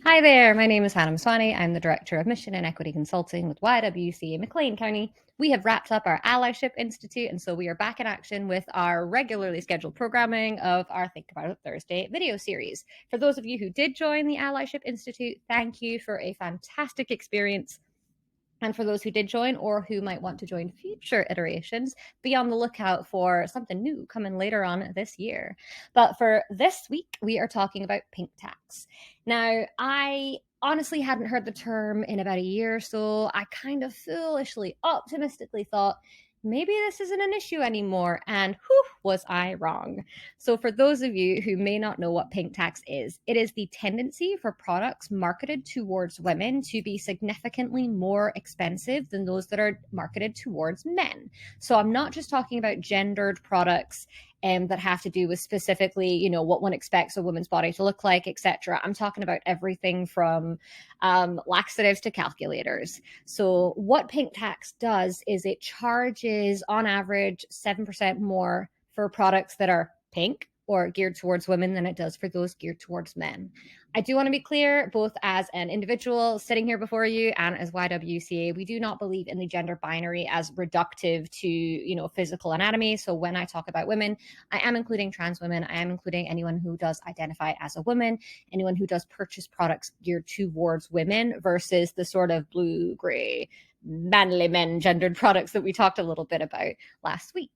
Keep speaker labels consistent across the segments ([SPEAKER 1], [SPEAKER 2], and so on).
[SPEAKER 1] Hi there, my name is Hannah Maswani. I'm the Director of Mission and Equity Consulting with YWCA McLean County. We have wrapped up our Allyship Institute, and so we are back in action with our regularly scheduled programming of our Think About It Thursday video series. For those of you who did join the Allyship Institute, thank you for a fantastic experience. And for those who did join or who might want to join future iterations, be on the lookout for something new coming later on this year. But for this week, we are talking about pink tax. Now, I honestly hadn't heard the term in about a year or so. I kind of foolishly, optimistically thought, maybe this isn't an issue anymore. And whew, was I wrong. So, for those of you who may not know what pink tax is, it is the tendency for products marketed towards women to be significantly more expensive than those that are marketed towards men. So, I'm not just talking about gendered products that have to do with specifically, what one expects a woman's body to look like, etc. I'm talking about everything from laxatives to calculators. So what pink tax does is it charges on average 7% more for products that are pink or geared towards women than it does for those geared towards men. I do want to be clear, both as an individual sitting here before you and as YWCA, we do not believe in the gender binary as reductive to, physical anatomy. So when I talk about women, I am including trans women. I am including anyone who does identify as a woman, anyone who does purchase products geared towards women versus the sort of blue, gray, manly men gendered products that we talked a little bit about last week.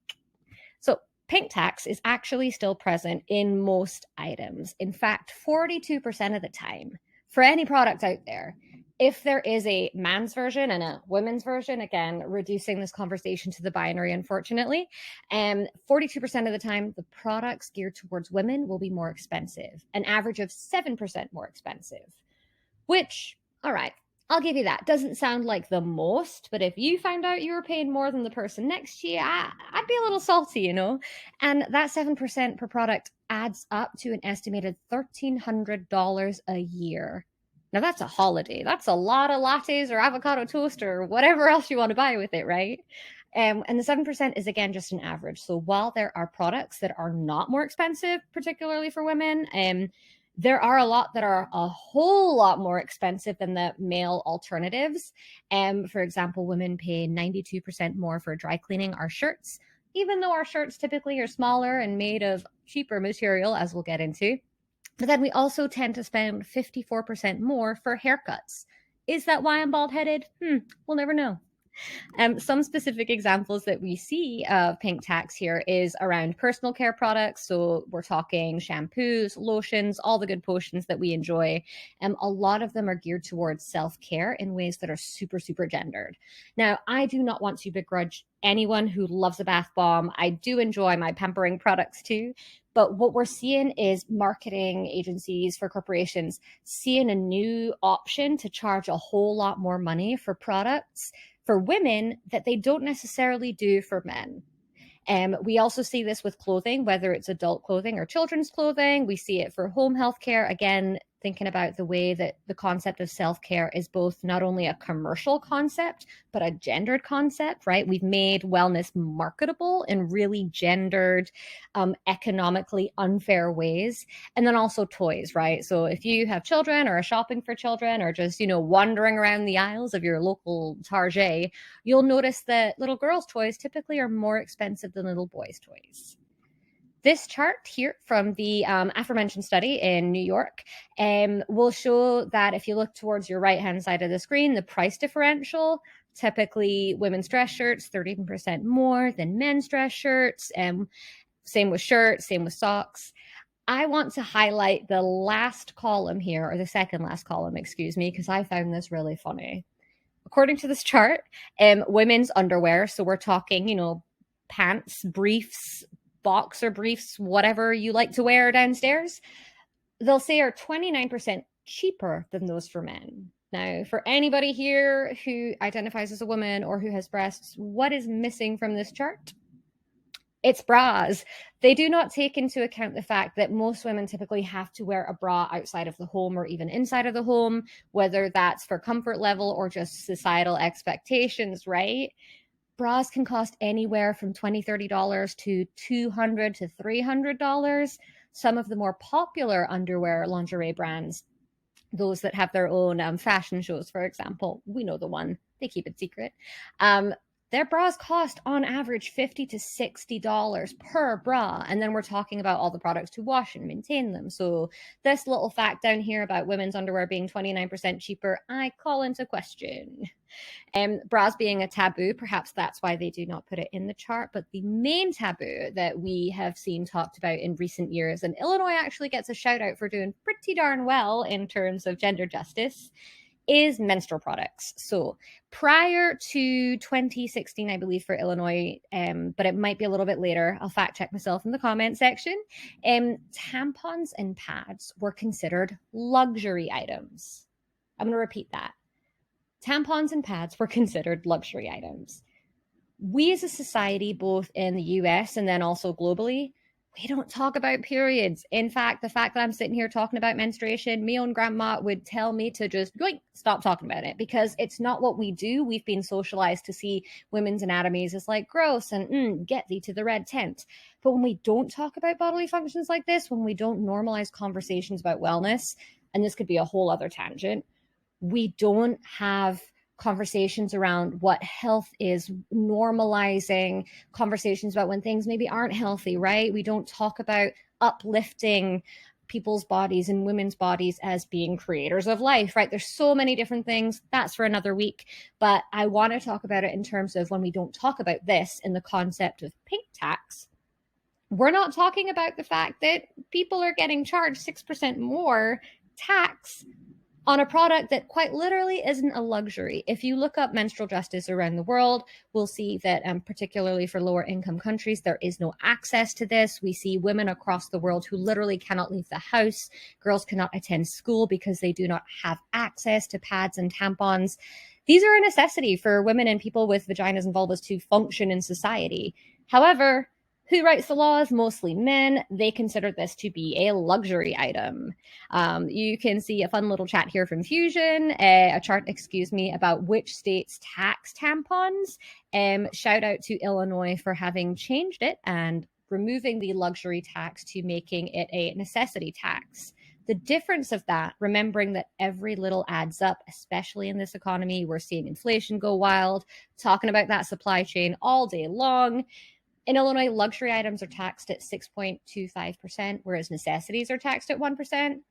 [SPEAKER 1] So pink tax is actually still present in most items. In fact, 42% of the time for any product out there, if there is a man's version and a women's version, again, reducing this conversation to the binary, unfortunately, 42% of the time, the products geared towards women will be more expensive, an average of 7% more expensive, which, all right, I'll give you that. Doesn't sound like the most, but if you found out you were paying more than the person next to you, I'd be a little salty, And that 7% per product adds up to an estimated $1,300 a year. Now, that's a holiday. That's a lot of lattes or avocado toast or whatever else you want to buy with it, right? And the 7% is, again, just an average. So while there are products that are not more expensive, particularly for women, there are a lot that are a whole lot more expensive than the male alternatives. For example, women pay 92% more for dry cleaning our shirts, even though our shirts typically are smaller and made of cheaper material, as we'll get into. But then we also tend to spend 54% more for haircuts. Is that why I'm bald-headed? We'll never know. Some specific examples that we see of pink tax here is around personal care products. So we're talking shampoos, lotions, all the good potions that we enjoy. A lot of them are geared towards self-care in ways that are super, super gendered. Now, I do not want to begrudge anyone who loves a bath bomb. I do enjoy my pampering products too. But what we're seeing is marketing agencies for corporations seeing a new option to charge a whole lot more money for products for women that they don't necessarily do for men. We also see this with clothing, whether it's adult clothing or children's clothing. We see it for home health care. Again, thinking about the way that the concept of self-care is both not only a commercial concept, but a gendered concept, right? We've made wellness marketable in really gendered, economically unfair ways. And then also toys, right? So if you have children or are shopping for children or just, wandering around the aisles of your local Target, you'll notice that little girls' toys typically are more expensive than little boys' toys. This chart here from the aforementioned study in New York will show that if you look towards your right-hand side of the screen, the price differential, typically women's dress shirts, 13% more than men's dress shirts, same with shirts, same with socks. I want to highlight the last column here, or the second last column, excuse me, because I found this really funny. According to this chart, women's underwear, so we're talking, pants, briefs, boxer briefs, whatever you like to wear downstairs, they'll say are 29% cheaper than those for men. Now, for anybody here who identifies as a woman or who has breasts, what is missing from this chart? It's bras. They do not take into account the fact that most women typically have to wear a bra outside of the home or even inside of the home, whether that's for comfort level or just societal expectations, right? Bras can cost anywhere from $20, $30 to $200 to $300. Some of the more popular underwear lingerie brands those that have their own fashion shows, for example, we know the one, they keep it secret. Their bras cost on average $50 to $60 per bra. And then we're talking about all the products to wash and maintain them. So this little fact down here about women's underwear being 29% cheaper, I call into question. Bras being a taboo, perhaps that's why they do not put it in the chart. But the main taboo that we have seen talked about in recent years, and Illinois actually gets a shout out for doing pretty darn well in terms of gender justice, is menstrual products. So prior to 2016, I believe, for Illinois, but it might be a little bit later. I'll fact check myself in the comment section. Tampons and pads were considered luxury items. I'm going to repeat that. Tampons and pads were considered luxury items. We as a society, both in the US and then also globally, we don't talk about periods. In fact, the fact that I'm sitting here talking about menstruation, my own grandma would tell me to just stop talking about it, because it's not what we do. We've been socialized to see women's anatomies as like gross and get thee to the red tent. But when we don't talk about bodily functions like this, when we don't normalize conversations about wellness, and this could be a whole other tangent, we don't have conversations around what health is, normalizing conversations about when things maybe aren't healthy, right? We don't talk about uplifting people's bodies and women's bodies as being creators of life, right? There's so many different things. That's for another week. But I want to talk about it in terms of when we don't talk about this in the concept of pink tax. We're not talking about the fact that people are getting charged 6% more tax on a product that quite literally isn't a luxury. If you look up menstrual justice around the world, we'll see that particularly for lower income countries, there is no access to this. We see women across the world who literally cannot leave the house. Girls cannot attend school because they do not have access to pads and tampons. These are a necessity for women and people with vaginas and vulvas to function in society. However, who writes the laws? Mostly men. They consider this to be a luxury item. You can see a fun little chat here from Fusion, a chart, about which states tax tampons. Shout out to Illinois for having changed it and removing the luxury tax to making it a necessity tax. The difference of that, remembering that every little adds up, especially in this economy, we're seeing inflation go wild, talking about that supply chain all day long. In Illinois, luxury items are taxed at 6.25%, whereas necessities are taxed at 1%.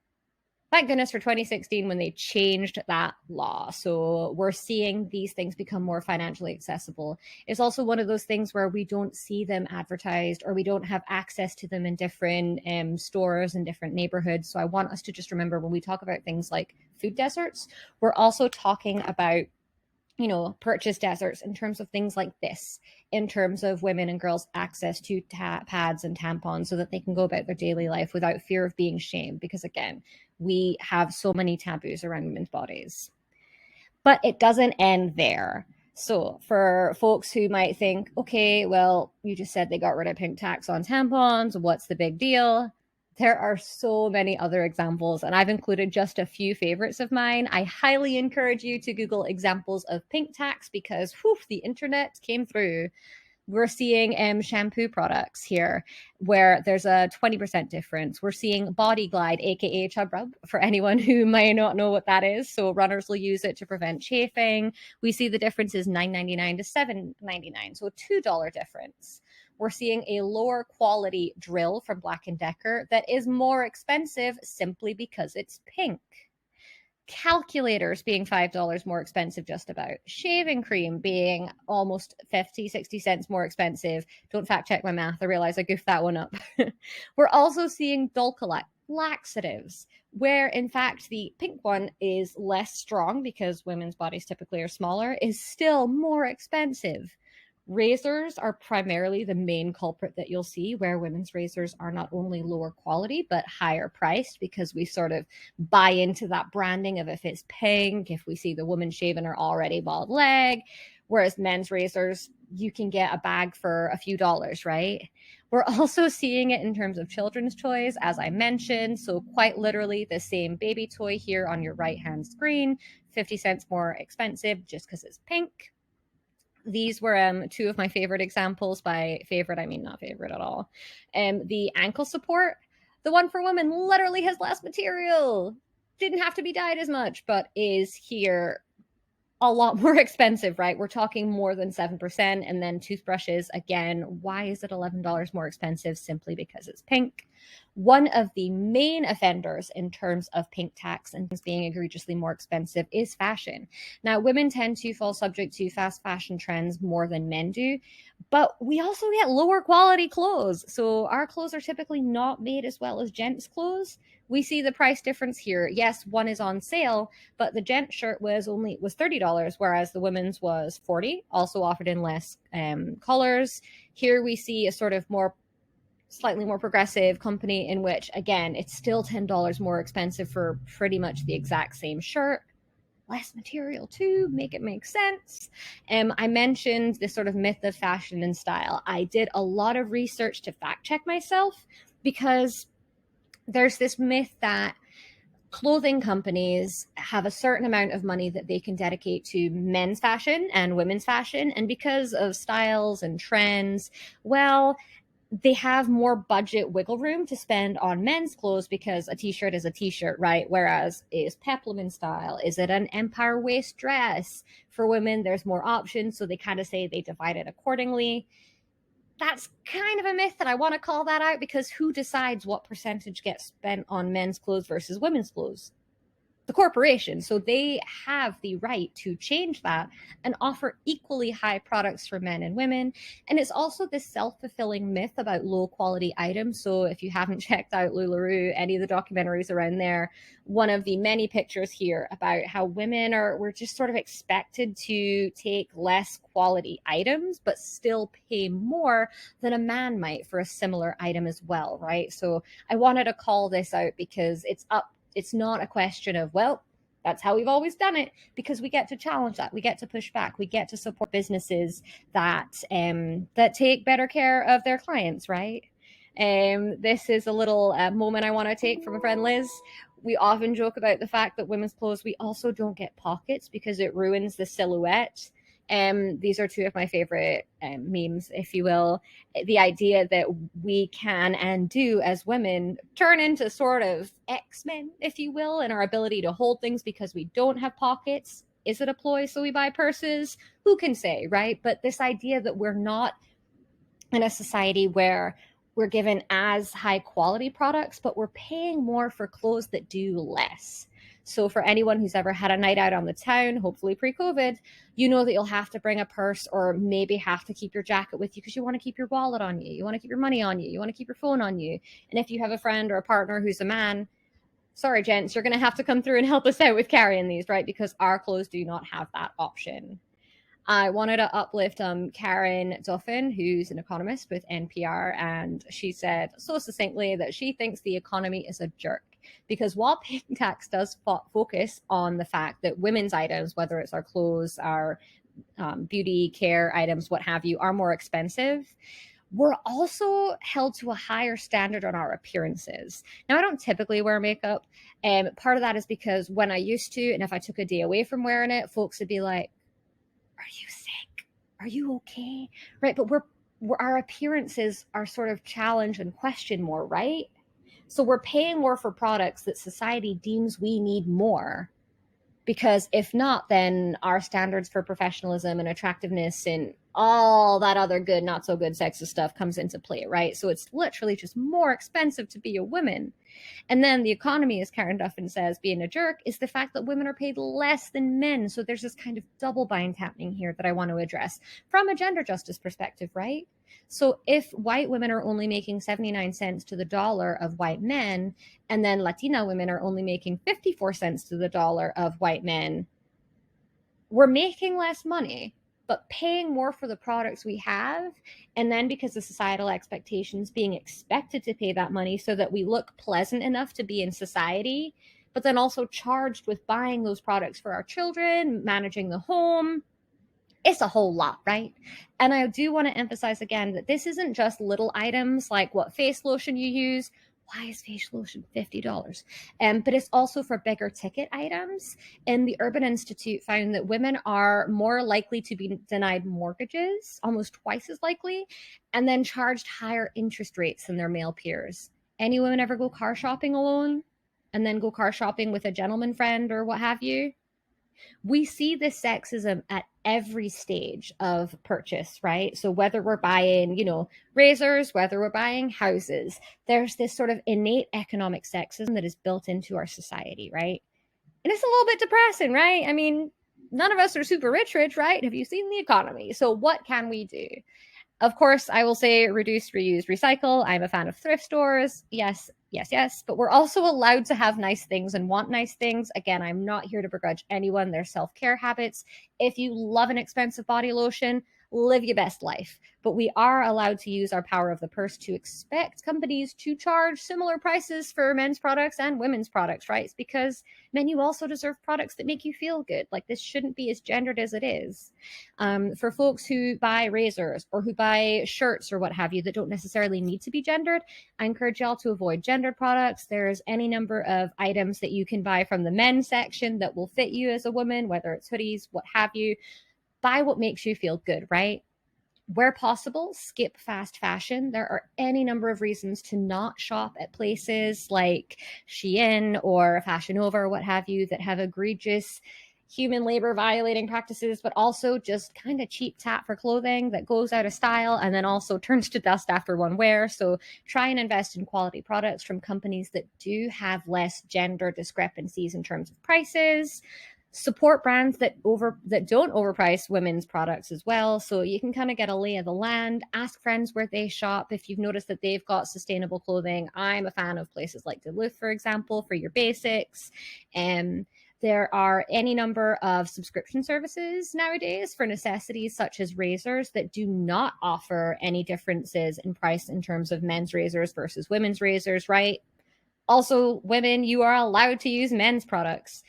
[SPEAKER 1] Thank goodness for 2016 when they changed that law. So we're seeing these things become more financially accessible. It's also one of those things where we don't see them advertised, or we don't have access to them in different stores and different neighborhoods. So I want us to just remember, when we talk about things like food deserts, we're also talking about purchase deserts in terms of things like this, in terms of women and girls' access to pads and tampons so that they can go about their daily life without fear of being shamed. Because again, we have so many taboos around women's bodies. But it doesn't end there. So for folks who might think, okay, well, you just said they got rid of pink tax on tampons. What's the big deal? There are so many other examples, and I've included just a few favorites of mine. I highly encourage you to Google examples of pink tax, because the internet came through. We're seeing shampoo products here where there's a 20% difference. We're seeing Body Glide, aka Chub Rub, for anyone who might not know what that is. So runners will use it to prevent chafing. We see the difference is $9.99 to $7.99, so a $2 difference. We're seeing a lower quality drill from Black & Decker that is more expensive simply because it's pink. Calculators being $5 more expensive just about. Shaving cream being almost 50, 60 cents more expensive. Don't fact check my math. I realize I goofed that one up. We're also seeing Dulcolac laxatives, where in fact the pink one is less strong because women's bodies typically are smaller, is still more expensive. Razors are primarily the main culprit that you'll see, where women's razors are not only lower quality, but higher priced, because we sort of buy into that branding of if it's pink, if we see the woman shaving her already bald leg, whereas men's razors, you can get a bag for a few dollars, right? We're also seeing it in terms of children's toys, as I mentioned. So quite literally the same baby toy here on your right-hand screen, 50 cents more expensive just because it's pink. These were two of my favorite examples. By favorite, I mean not favorite at all. The ankle support, the one for women, literally has less material. didn't have to be dyed as much, but is here a lot more expensive, right? We're talking more than 7%. And then toothbrushes, again, why is it $11 more expensive? Simply because it's pink. One of the main offenders in terms of pink tax and things being egregiously more expensive is fashion. Now, women tend to fall subject to fast fashion trends more than men do, but we also get lower quality clothes. So our clothes are typically not made as well as gents' clothes. We see the price difference here. Yes, one is on sale, but the gent shirt was $30, whereas the women's was $40, also offered in less colors. Here we see a sort of slightly more progressive company in which, again, it's still $10 more expensive for pretty much the exact same shirt. Less material too, make it make sense. I mentioned this sort of myth of fashion and style. I did a lot of research to fact check myself because there's this myth that clothing companies have a certain amount of money that they can dedicate to men's fashion and women's fashion. And because of styles and trends, well, they have more budget wiggle room to spend on men's clothes because a t-shirt is a t-shirt, right? Whereas is peplum in style? Is it an empire waist dress? For women, there's more options. So they kind of say they divide it accordingly. That's kind of a myth that I want to call that out because who decides what percentage gets spent on men's clothes versus women's clothes? The corporation. So they have the right to change that and offer equally high products for men and women. And it's also this self-fulfilling myth about low quality items. So if you haven't checked out LuLaRoe, any of the documentaries around there, one of the many pictures here about how we're just sort of expected to take less quality items, but still pay more than a man might for a similar item as well, right? So I wanted to call this out because it's not a question of, well, that's how we've always done it, because we get to challenge that. We get to push back. We get to support businesses that take better care of their clients, right? This is a little moment I want to take from a friend, Liz. We often joke about the fact that women's clothes, we also don't get pockets because it ruins the silhouette. These are two of my favorite memes, if you will. The idea that we can and do as women turn into sort of X-Men, if you will, in our ability to hold things because we don't have pockets. Is it a ploy so we buy purses? Who can say, right? But this idea that we're not in a society where we're given as high quality products, but we're paying more for clothes that do less. So for anyone who's ever had a night out on the town, hopefully pre-COVID, you know that you'll have to bring a purse or maybe have to keep your jacket with you because you want to keep your wallet on you. You want to keep your money on you. You want to keep your phone on you. And if you have a friend or a partner who's a man, sorry, gents, you're going to have to come through and help us out with carrying these, right? Because our clothes do not have that option. I wanted to uplift Karen Duffin, who's an economist with NPR, and she said so succinctly that she thinks the economy is a jerk because while pink tax does focus on the fact that women's items, whether it's our clothes, our beauty care items, what have you, are more expensive, we're also held to a higher standard on our appearances. Now, I don't typically wear makeup, and part of that is because when I used to, and if I took a day away from wearing it, folks would be like, are you sick? Are you okay? Right. But our appearances are sort of challenged and questioned more, right? So we're paying more for products that society deems we need more. Because if not, then our standards for professionalism and attractiveness and all that other good, not so good sexist stuff comes into play, right? So it's literally just more expensive to be a woman. And then the economy, as Karen Duffin says, being a jerk, is the fact that women are paid less than men. So there's this kind of double bind happening here that I want to address from a gender justice perspective, right? So if white women are only making 79 cents to the dollar of white men, and then Latina women are only making 54 cents to the dollar of white men, we're making less money, but paying more for the products we have. And then because of societal expectations, being expected to pay that money so that we look pleasant enough to be in society, but then also charged with buying those products for our children, managing the home. It's a whole lot, right? And I do want to emphasize again that this isn't just little items like what face lotion you use. Why is face lotion $50? But it's also for bigger ticket items. And the Urban Institute found that women are more likely to be denied mortgages, almost twice as likely, and then charged higher interest rates than their male peers. Any women ever go car shopping alone? and then go car shopping with a gentleman friend or what have you. We see this sexism at every stage of purchase, right? So whether we're buying, razors, whether we're buying houses, there's this sort of innate economic sexism that is built into our society, right? And it's a little bit depressing, right? I mean, none of us are super rich, right? Have you seen the economy? So what can we do? Of course, I will say reduce, reuse, recycle. I'm a fan of thrift stores. Yes, yes, yes. But we're also allowed to have nice things and want nice things. Again, I'm not here to begrudge anyone their self-care habits. If you love an expensive body lotion, live your best life. But we are allowed to use our power of the purse to expect companies to charge similar prices for men's products and women's products, right? It's because men, you also deserve products that make you feel good. Like, this shouldn't be as gendered as it is. For folks who buy razors or who buy shirts or what have you that don't necessarily need to be gendered, I encourage y'all to avoid gendered products. There's any number of items that you can buy from the men's section that will fit you as a woman, whether it's hoodies, what have you. Buy what makes you feel good, right? Where possible, skip fast fashion. There are any number of reasons to not shop at places like Shein or Fashion Nova or what have you that have egregious human labor violating practices, but also just kind of cheap tap for clothing that goes out of style and then also turns to dust after one wear. So try and invest in quality products from companies that do have less gender discrepancies in terms of prices. Support brands that don't overprice women's products as well, so you can kind of get a lay of the land. Ask friends where they shop if you've noticed that they've got sustainable clothing. I'm a fan of places like Duluth, for example, for your basics. There are any number of subscription services nowadays for necessities such as razors that do not offer any differences in price in terms of men's razors versus women's razors, right? Also, women, you are allowed to use men's products.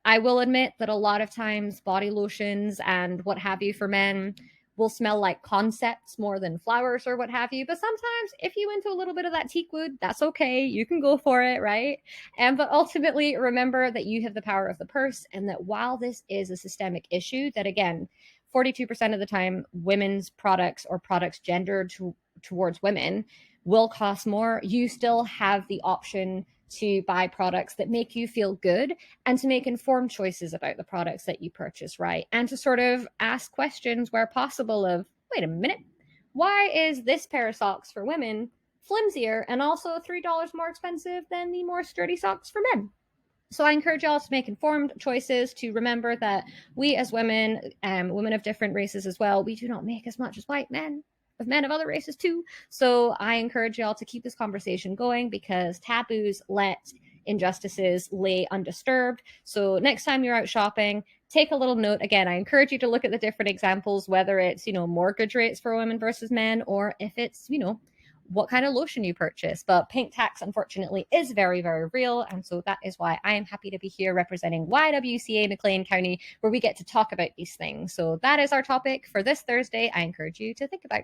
[SPEAKER 1] I will admit that a lot of times body lotions and what have you for men will smell like concepts more than flowers or what have you. But sometimes if you into a little bit of that teak wood, that's okay. You can go for it, right? But ultimately, remember that you have the power of the purse, and that while this is a systemic issue, that again, 42% of the time, women's products or products gendered towards women will cost more. You still have the option to buy products that make you feel good and to make informed choices about the products that you purchase, right? And to sort of ask questions where possible of, wait a minute, why is this pair of socks for women flimsier and also $3 more expensive than the more sturdy socks for men? So I encourage y'all to make informed choices, to remember that we as women, women of different races as well, we do not make as much as white men, of men of other races too. So I encourage y'all to keep this conversation going, because taboos let injustices lay undisturbed. So next time you're out shopping, take a little note. Again, I encourage you to look at the different examples, whether it's, mortgage rates for women versus men, or if it's, what kind of lotion you purchase. But pink tax, unfortunately, is very, very real. And so that is why I am happy to be here representing YWCA McLean County, where we get to talk about these things. So that is our topic for this Thursday. I encourage you to think about.